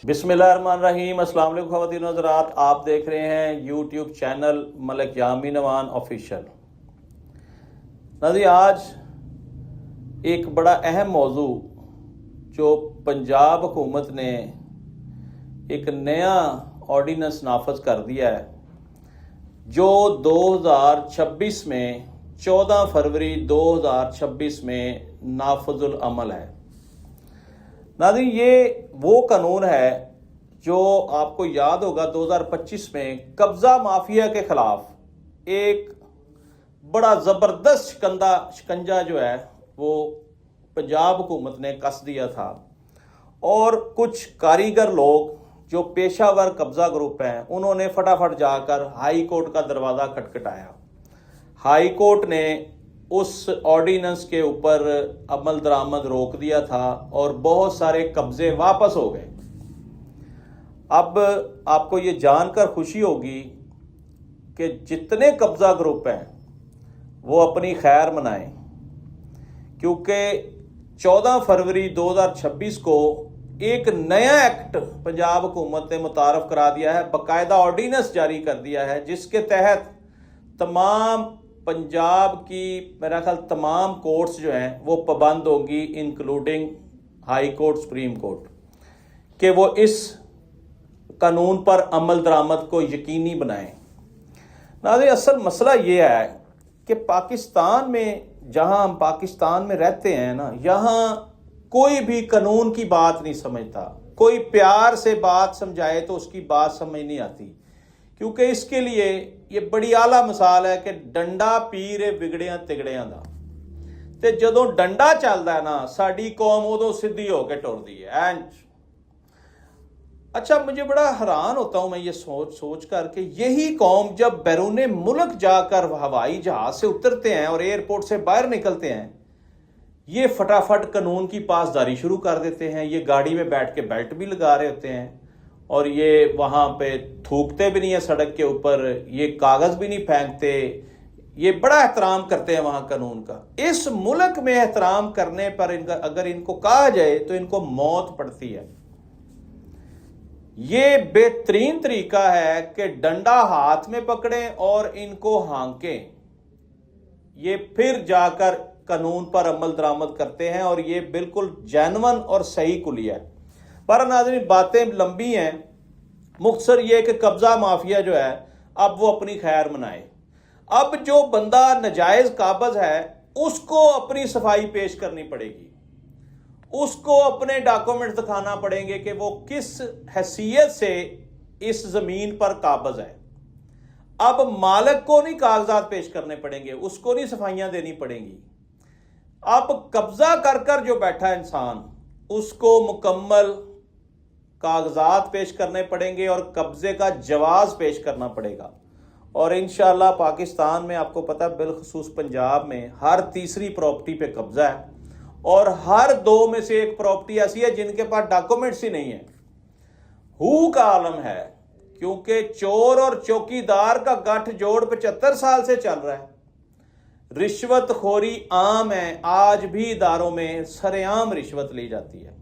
बिस्मिल्लाहिर्रहमानिर्रहीम। अस्सलाम वालेकुम ख़वातीन और हज़रात, आप देख रहे हैं यूट्यूब चैनल मलिक यामीन अमान ऑफिशियल। नाज़रीन, आज एक बड़ा अहम मौजू जो पंजाब हुकूमत ने एक नया ऑर्डिनेंस नाफज कर दिया है, जो 2026 में 14 फरवरी 2026 में नाफजुल अमल है। नाज़रीन, ये वो कानून है जो आपको याद होगा 2025 में कब्ज़ा माफिया के खिलाफ एक बड़ा ज़बरदस्त शिकंजा जो है वो पंजाब हुकूमत ने कस दिया था, और कुछ कारीगर लोग जो पेशावर कब्ज़ा ग्रुप हैं उन्होंने फटाफट जाकर हाई कोर्ट का दरवाज़ा खटखटाया। हाई कोर्ट ने उस ऑर्डिनेंस के ऊपर अमल दरामद रोक दिया था और बहुत सारे कब्जे वापस हो गए। अब आपको ये जानकर खुशी होगी कि जितने कब्जा ग्रुप हैं वो अपनी खैर मनाएं, क्योंकि 14 फरवरी 2026 को एक नया एक्ट पंजाब हुकूमत ने मुतारफ करा दिया है, बाकायदा ऑर्डिनेंस जारी कर दिया है, जिसके तहत तमाम पंजाब की मेरा ख्याल तमाम कोर्ट्स जो हैं वो पाबंद होंगी, including high court, supreme court, कि वो इस कानून पर अमल दरामद को यकीनी बनाएं। नाज़रीन, असल मसला ये है कि पाकिस्तान में, जहां हम पाकिस्तान में रहते हैं ना, यहाँ कोई भी कानून की बात नहीं समझता। कोई प्यार से बात समझाए तो उसकी बात समझ नहीं आती, क्योंकि इसके लिए ये बड़ी आला मिसाल है कि डंडा पीर बिगड़िया तिगड़िया दा, ते जदों डंडा चलदा है ना, साडी कौम उदों सीधी होकर टुरदी है। अच्छा, मुझे बड़ा हैरान होता हूं मैं ये सोच कर के यही कौम जब बैरूने मुल्क जाकर हवाई जहाज से उतरते हैं और एयरपोर्ट से बाहर निकलते हैं, ये फटाफट कानून की पासदारी शुरू कर देते हैं। ये गाड़ी में बैठ के बेल्ट भी लगा रहे होते हैं, और ये वहां पे थूकते भी नहीं है सड़क के ऊपर, ये कागज भी नहीं फेंकते, ये बड़ा एहतराम करते हैं वहां कानून का। इस मुल्क में एहतराम करने पर अगर इनको कहा जाए तो इनको मौत पड़ती है। ये बेहतरीन तरीका है कि डंडा हाथ में पकड़ें और इनको हांकें, ये फिर जाकर कानून पर अमल दरामद करते हैं, और ये बिल्कुल जेन्युइन और सही कुलिया है। पर नाज़रीन, बातें लंबी हैं, मुख्तसर ये कि कब्जा माफिया जो है अब वो अपनी खैर मनाए। अब जो बंदा नजायज काबज है उसको अपनी सफाई पेश करनी पड़ेगी, उसको अपने डॉक्यूमेंट दिखाना पड़ेंगे कि वो किस हैसियत से इस जमीन पर काबज है। अब मालिक को नहीं कागजात पेश करने पड़ेंगे, उसको नहीं सफाइयां देनी पड़ेंगी। अब कब्जा कर कर जो बैठा इंसान, उसको मुकम्मल कागजात पेश करने पड़ेंगे और कब्जे का जवाज पेश करना पड़ेगा। और इंशाअल्लाह पाकिस्तान में आपको पता है, बिलखसूस पंजाब में हर तीसरी प्रॉपर्टी पे कब्जा है, और हर दो में से एक प्रॉपर्टी ऐसी है जिनके पास डॉक्यूमेंट्स ही नहीं है। हू का आलम है, क्योंकि चोर और चौकीदार का गठजोड़ 75 साल से चल रहा है। रिश्वत खोरी आम है, आज भी इदारों में सरेआम रिश्वत ली जाती है।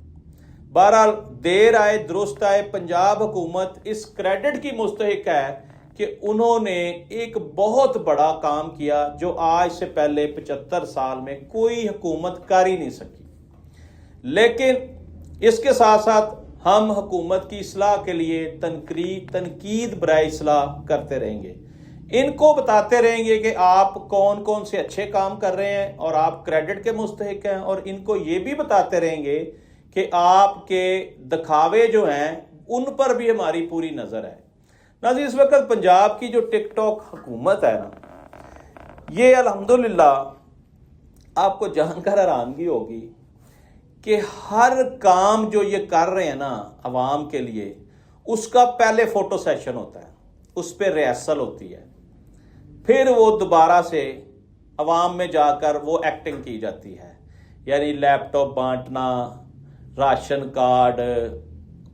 बहरहाल देर आए दुरुस्त आए, पंजाब हुकूमत इस क्रेडिट की मुस्तहिक है कि उन्होंने एक बहुत बड़ा काम किया जो आज से पहले 75 साल में कोई हुकूमत कर ही नहीं सकी। लेकिन इसके साथ साथ हम हुकूमत की इस्लाह के लिए तनकीद बराए इस्लाह करते रहेंगे, इनको बताते रहेंगे कि आप कौन कौन से अच्छे काम कर रहे हैं और आप क्रेडिट के मुस्तहिक हैं, और इनको ये भी बताते रहेंगे कि आपके दिखावे जो हैं उन पर भी हमारी पूरी नजर है। नाज़रीन, इस वक्त पंजाब की जो टिकटॉक हुकूमत है ना, ये अल्हम्दुलिल्लाह आपको जानकर हैरानगी होगी कि हर काम जो ये कर रहे हैं ना अवाम के लिए, उसका पहले फोटो सेशन होता है, उस पर रिहर्सल होती है, फिर वो दोबारा से अवाम में जाकर वो एक्टिंग की जाती है। यानी लैपटॉप बांटना, राशन कार्ड,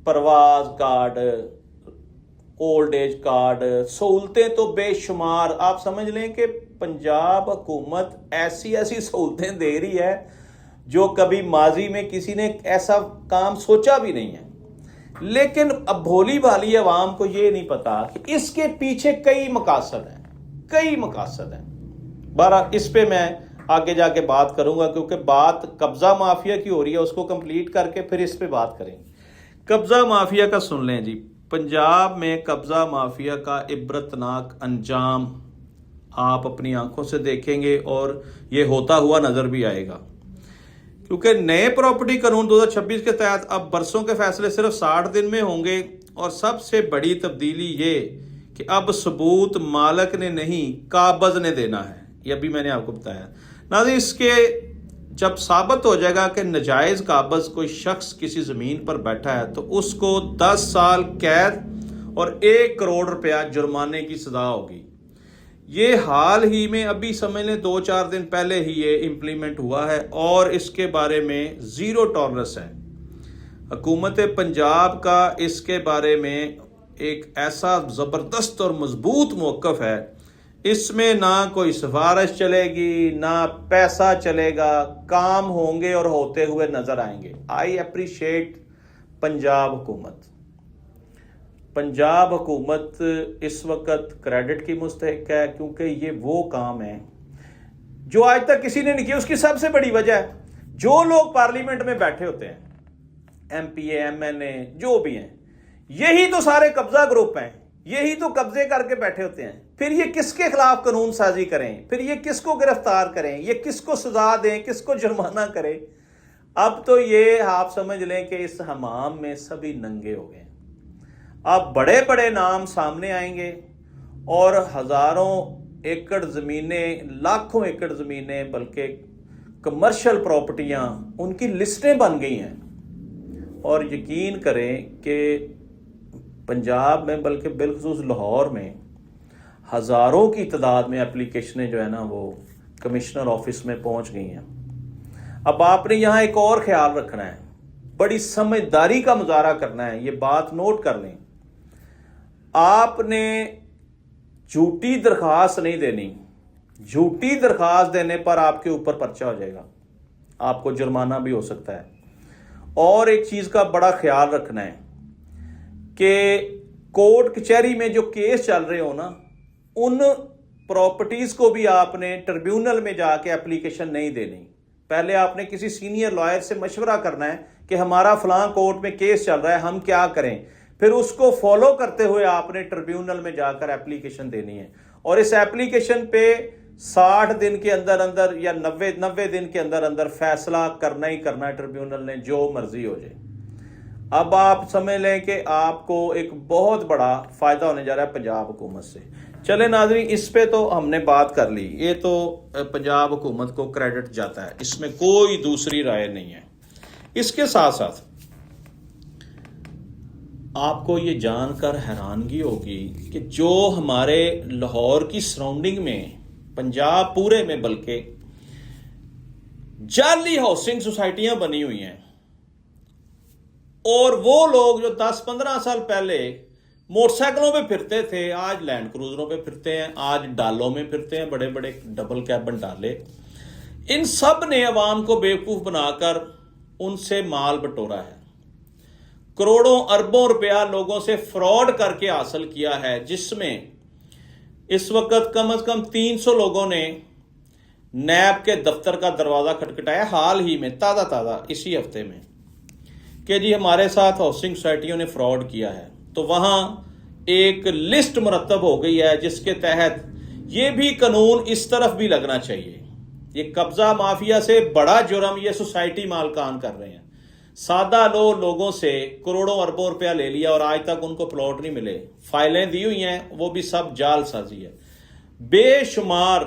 प्रवास कार्ड, ओल्ड एज कार्ड, सहूलतें तो बेशुमार। आप समझ लें कि पंजाब हुकूमत ऐसी ऐसी सहूलतें दे रही है जो कभी माजी में किसी ने ऐसा काम सोचा भी नहीं है। لیکن اب بھولی بھالی عوام کو یہ نہیں پتا کہ اس کے پیچھے کئی مقاصد ہیں. بہرحال اس پہ میں آگے جا کے بات کروں گا، کیونکہ بات قبضہ مافیا کی ہو رہی ہے، اس کو کمپلیٹ کر کے پھر اس پہ بات کریں گے. قبضہ مافیا کا سن لیں جی. پنجاب میں قبضہ مافیا کا عبرتناک انجام آپ اپنی آنکھوں سے دیکھیں گے اور یہ ہوتا ہوا نظر بھی آئے گا، کیونکہ نئے پراپرٹی قانون 2026 کے تحت اب برسوں کے فیصلے صرف 60 دن میں ہوں گے. اور سب سے بڑی تبدیلی یہ کہ اب ثبوت مالک نے نہیں قابض نے دینا ہے. یہ ابھی میں نے آپ کو بتایا. ناظرین، اس کے جب ثابت ہو جائے گا کہ ناجائز قابض کوئی شخص کسی زمین پر بیٹھا ہے تو اس کو 10 سال قید اور 1 کروڑ روپیہ جرمانے کی سزا ہوگی. یہ حال ہی میں ابھی سمجھ لیں 2-4 دن پہلے ہی یہ امپلیمنٹ ہوا ہے اور اس کے بارے میں زیرو ٹالرنس ہے. حکومت پنجاب کا اس کے بارے میں ایک ایسا زبردست اور مضبوط موقف ہے. اس میں نہ کوئی سفارش چلے گی، نہ پیسہ چلے گا، کام ہوں گے اور ہوتے ہوئے نظر آئیں گے. آئی اپریشیٹ پنجاب حکومت. پنجاب حکومت اس وقت کریڈٹ کی مستحق ہے، کیونکہ یہ وہ کام ہے جو آج تک کسی نے نہیں کیا. اس کی سب سے بڑی وجہ ہے جو لوگ پارلیمنٹ میں بیٹھے ہوتے ہیں، ایم پی اے، ایم این اے، جو بھی ہیں، یہی تو سارے قبضہ گروپ ہیں، یہی تو قبضے کر کے بیٹھے ہوتے ہیں. پھر یہ کس کے خلاف قانون سازی کریں، پھر یہ کس کو گرفتار کریں، یہ کس کو سزا دیں، کس کو جرمانہ کریں. اب تو یہ آپ سمجھ لیں کہ اس حمام میں سبھی ننگے ہو گئے. اب بڑے بڑے نام سامنے آئیں گے اور ہزاروں ایکڑ زمینیں، لاکھوں ایکڑ زمینیں، بلکہ کمرشل پراپرٹیاں، ان کی لسٹیں بن گئی ہیں. اور یقین کریں کہ پنجاب میں، بلکہ بالخصوص لاہور میں، ہزاروں کی تعداد میں اپلیکیشنیں جو ہے نا وہ کمشنر آفس میں پہنچ گئی ہیں. اب آپ نے یہاں ایک اور خیال رکھنا ہے، بڑی سمجھداری کا مظاہرہ کرنا ہے. یہ بات نوٹ کر لیں، آپ نے جھوٹی درخواست نہیں دینی. جھوٹی درخواست دینے پر آپ کے اوپر پرچہ ہو جائے گا، آپ کو جرمانہ بھی ہو سکتا ہے. اور ایک چیز کا بڑا خیال رکھنا ہے کہ کورٹ کچہری میں جو کیس چل رہے ہو نا، ان پراپرٹیز کو بھی آپ نے ٹریبیونل میں جا کے اپلیکیشن نہیں دینی. پہلے آپ نے کسی سینئر لائر سے مشورہ کرنا ہے کہ ہمارا فلاں کورٹ میں کیس چل رہا ہے، ہم کیا کریں. پھر اس کو فالو کرتے ہوئے آپ نے ٹریبیونل میں جا کر اپلیکیشن دینی ہے. اور اس اپلیکیشن پہ 60 دن کے اندر اندر یا 90 دن کے اندر اندر فیصلہ کرنا ہی کرنا ہے ٹریبیونل نے، جو مرضی ہو جائے. اب آپ سمجھ لیں کہ آپ کو ایک بہت بڑا فائدہ ہونے جا رہا ہے پنجاب حکومت سے. چلے ناظرین، اس پہ تو ہم نے بات کر لی. یہ تو پنجاب حکومت کو کریڈٹ جاتا ہے، اس میں کوئی دوسری رائے نہیں ہے. اس کے ساتھ ساتھ آپ کو یہ جان کر حیرانگی ہوگی کہ جو ہمارے لاہور کی سراؤنڈنگ میں، پنجاب پورے میں بلکہ، جعلی ہاؤسنگ سوسائٹیاں بنی ہوئی ہیں، اور وہ لوگ جو 10-15 سال پہلے موٹر سائیکلوں پہ پھرتے تھے، آج لینڈ کروزروں پہ پھرتے ہیں، آج ڈالوں میں پھرتے ہیں، بڑے بڑے ڈبل کیبن ڈالے. ان سب نے عوام کو بیوقوف بنا کر ان سے مال بٹورا ہے. کروڑوں اربوں روپیہ لوگوں سے فراڈ کر کے حاصل کیا ہے، جس میں اس وقت کم از کم 300 لوگوں نے نیب کے دفتر کا دروازہ کھٹکھٹایا حال ہی میں، تازہ اسی ہفتے میں، کہ جی ہمارے ساتھ ہاؤسنگ سوسائٹیوں نے فراڈ کیا ہے. تو وہاں ایک لسٹ مرتب ہو گئی ہے جس کے تحت یہ بھی قانون اس طرف بھی لگنا چاہیے. یہ قبضہ مافیا سے بڑا جرم یہ سوسائٹی مالکان کر رہے ہیں. سادہ لوگوں سے کروڑوں اربوں روپیہ لے لیا اور آج تک ان کو پلاٹ نہیں ملے. فائلیں دی ہوئی ہیں، وہ بھی سب جعل سازی ہے. بے شمار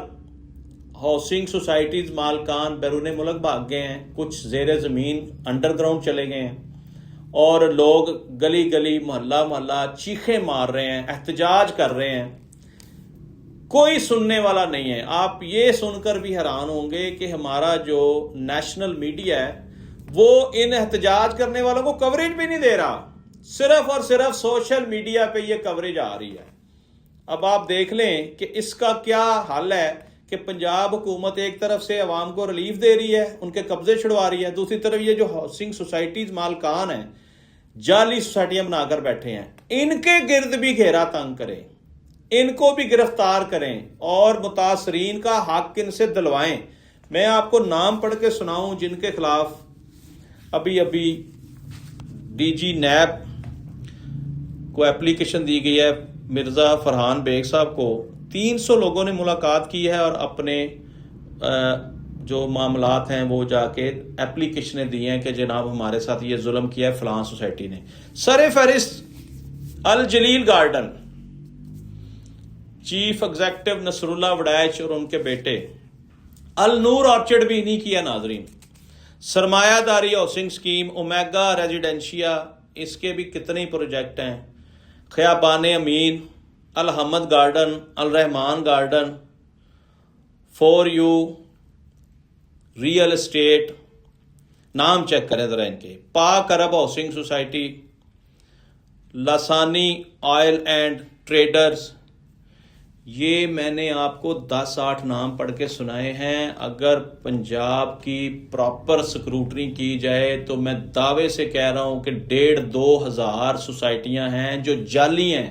ہاؤسنگ سوسائٹیز مالکان بیرون ملک بھاگ گئے ہیں، کچھ زیر زمین انڈر گراؤنڈ چلے گئے ہیں، اور لوگ گلی گلی، محلہ محلہ چیخیں مار رہے ہیں، احتجاج کر رہے ہیں. کوئی سننے والا نہیں ہے. آپ یہ سن کر بھی حیران ہوں گے کہ ہمارا جو نیشنل میڈیا ہے وہ ان احتجاج کرنے والوں کو کوریج بھی نہیں دے رہا. صرف اور صرف سوشل میڈیا پہ یہ کوریج آ رہی ہے. اب آپ دیکھ لیں کہ اس کا کیا حل ہے کہ پنجاب حکومت ایک طرف سے عوام کو ریلیف دے رہی ہے، ان کے قبضے چھڑوا رہی ہے، دوسری طرف یہ جو ہاؤسنگ سوسائٹیز مالکان ہیں जाली सोसाइटियां बनाकर बैठे हैं, इनके गिर्द भी घेरा तंग करें, इनको भी गिरफ्तार करें और मुतासरीन का हक इनसे दिलवाएं। मैं आपको नाम पढ़ के सुनाऊं जिनके खिलाफ अभी अभी डीजी नैब को एप्लीकेशन दी गई है। मिर्ज़ा फरहान बेग साहब को 300 लोगों ने मुलाकात की है और अपने जो मामलात हैं वो जाके एप्लीकेशनें दी हैं कि जनाब हमारे साथ ये जुल्म किया है फलां सोसाइटी ने। सर फहरिस्त Al Jalil garden, chief executive Nasrullah Waraich और उनके बेटे, अल नूर ऑर्चिड भी नहीं किया नाजरीन, सरमायादारी हाउसिंग स्कीम, ओमेगा रेजिडेंशिया, इसके भी कितने ही प्रोजेक्ट हैं, Khayaban Amin, Al Hamad garden, Al Rahman garden, for you real estate, नाम चेक करें ज़रा इनके, Pak Arab housing society, Lasani oil and traders. ये मैंने आपको 10-8 नाम पढ़ के सुनाए हैं। अगर पंजाब की प्रॉपर स्क्रूटनी की जाए तो मैं दावे से कह रहा हूं कि 1,500-2 हज़ार सोसाइटियां हैं जो जाली हैं,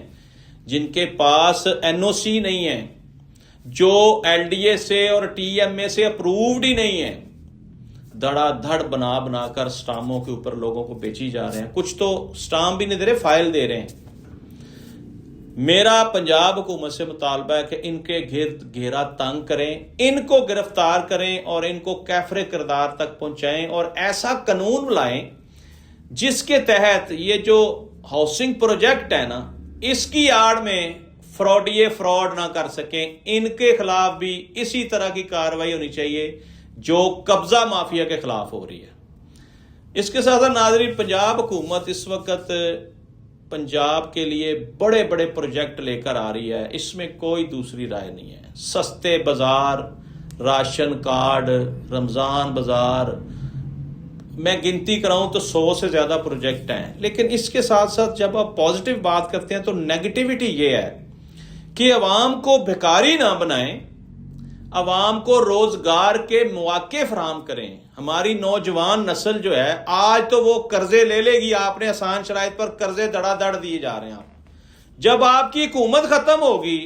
जिनके पास एनओसी नहीं है, जो एलडीए से और टीएमए से अप्रूव्ड ही नहीं है, धड़ाधड़ बना बनाकर स्टाम्पों के ऊपर लोगों को बेची जा रहे हैं। कुछ तो स्टाम्प भी नहीं दे रहे, फाइल दे रहे हैं। मेरा पंजाब हुकूमत से मुतालबा है कि इनके घेरा तंग करें, इनको गिरफ्तार करें और इनको कैफरे किरदार तक पहुंचाएं और ऐसा कानून लाएं जिसके तहत ये जो हाउसिंग प्रोजेक्ट है ना, इसकी आड़ में फ्रॉड ना कर सकें। इनके खिलाफ भी इसी तरह की कार्रवाई होनी चाहिए जो कब्जा माफिया के खिलाफ हो रही है। इसके साथ साथ नाज़रीन, पंजाब हुकूमत इस वक्त पंजाब के लिए बड़े बड़े प्रोजेक्ट लेकर आ रही है, इसमें कोई दूसरी राय नहीं है। सस्ते बाजार, राशन कार्ड, रमज़ान बाजार, मैं गिनती कराऊं तो 100 से ज़्यादा प्रोजेक्ट हैं। लेकिन इसके साथ साथ जब आप पॉजिटिव बात करते हैं तो नेगेटिविटी ये है कि अवाम को भिखारी ना बनाएं, अवाम को रोजगार के मौके फराहम करें। हमारी नौजवान नस्ल जो है आज तो वो कर्जे ले लेगी, आपने आसान शराइत पर कर्जे धड़ाधड़ दिए जा रहे हैं। जब आपकी हुकूमत खत्म होगी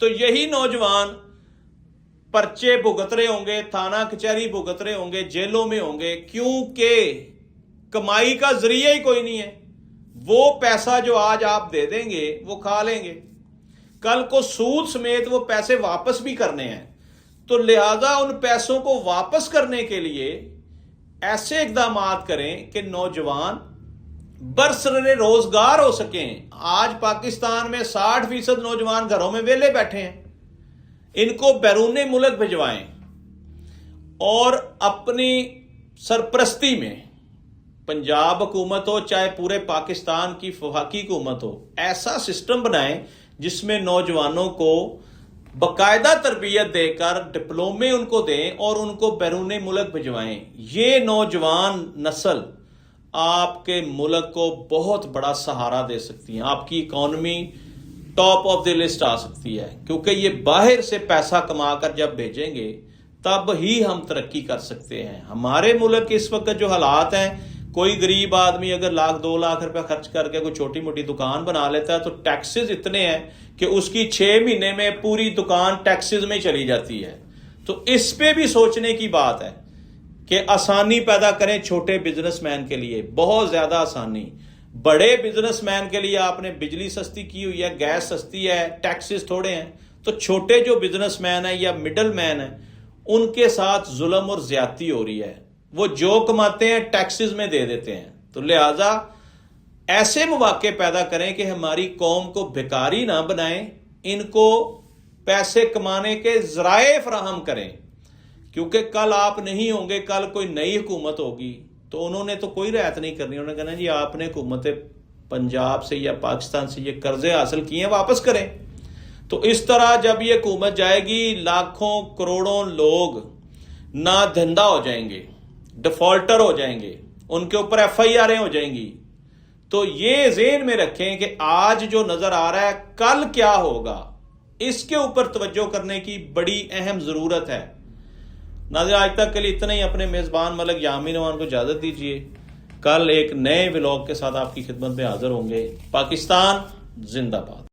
तो यही नौजवान पर्चे भुगत रहे होंगे, थाना कचहरी भुगत रहे होंगे, जेलों में होंगे, क्योंकि कमाई का जरिया ही कोई नहीं है। वो पैसा जो आज आप दे देंगे वो खा लेंगे, कल को सूद समेत वो पैसे वापस भी करने हैं। तो लिहाजा उन पैसों को वापस करने के लिए ऐसे इकदाम करें कि नौजवान बरसरे रोजगार हो सकें। आज पाकिस्तान में 60% नौजवान घरों में वेले बैठे हैं, इनको बैरूने मुल्क भिजवाएं और अपनी सरपरस्ती में पंजाब हुकूमत हो चाहे पूरे पाकिस्तान की वफाकी हुकूमत हो, ऐसा सिस्टम बनाएं जिसमें नौजवानों को बाकायदा तरबियत देकर डिप्लोमे उनको दें और उनको बैरूने मुल्क भिजवाएं। ये नौजवान नस्ल आपके मुल्क को बहुत बड़ा सहारा दे सकती है, आपकी economy top of the list आ सकती है, क्योंकि ये बाहर से पैसा कमाकर जब भेजेंगे तब ही हम तरक्की कर सकते हैं। हमारे मुल्क के इस वक्त जो हालात हैं, कोई गरीब आदमी अगर 1-2 लाख रुपए खर्च करके कोई छोटी मोटी दुकान बना लेता है तो टैक्सेस इतने हैं कि उसकी 6 महीने में पूरी दुकान टैक्सेस में चली जाती है। तो इस पे भी सोचने की बात है कि आसानी पैदा करें छोटे बिजनेसमैन के लिए, बहुत ज्यादा आसानी। बड़े बिजनेसमैन के लिए आपने बिजली सस्ती की हुई है, गैस सस्ती है, टैक्सेस थोड़े हैं। तो छोटे जो बिजनेसमैन है या मिडल मैन है उनके साथ जुल्म और ज्यादती हो रही है, वो जो कमाते हैं टैक्सेस में दे देते हैं। तो लिहाजा ऐसे मौके पैदा करें कि हमारी कौम को भिखारी ना बनाएं, इनको पैसे कमाने के जराए फराहम करें, क्योंकि कल आप नहीं होंगे, कल कोई नई हुकूमत होगी तो उन्होंने तो कोई रियायत नहीं करनी। उन्होंने कहना जी आपने हुकूमत पंजाब से या पाकिस्तान से ये कर्जे हासिल किए हैं, वापस करें। तो इस तरह जब ये हुकूमत जाएगी, लाखों करोड़ों लोग ना धंधा हो जाएंगे, डिफॉल्टर हो जाएंगे, उनके ऊपर FIR हो जाएंगी। तो ये ज़हन में रखें कि आज जो नजर आ रहा है कल क्या होगा, इसके ऊपर तवज्जो करने की बड़ी अहम जरूरत है। नाज़रीन, आज तक के लिए इतना ही। अपने मेजबान मलिक यामीन नवान को इजाजत दीजिए। کل ایک نئے ولاگ کے ساتھ آپ کی خدمت میں حاضر ہوں گے۔ پاکستان زندہ باد۔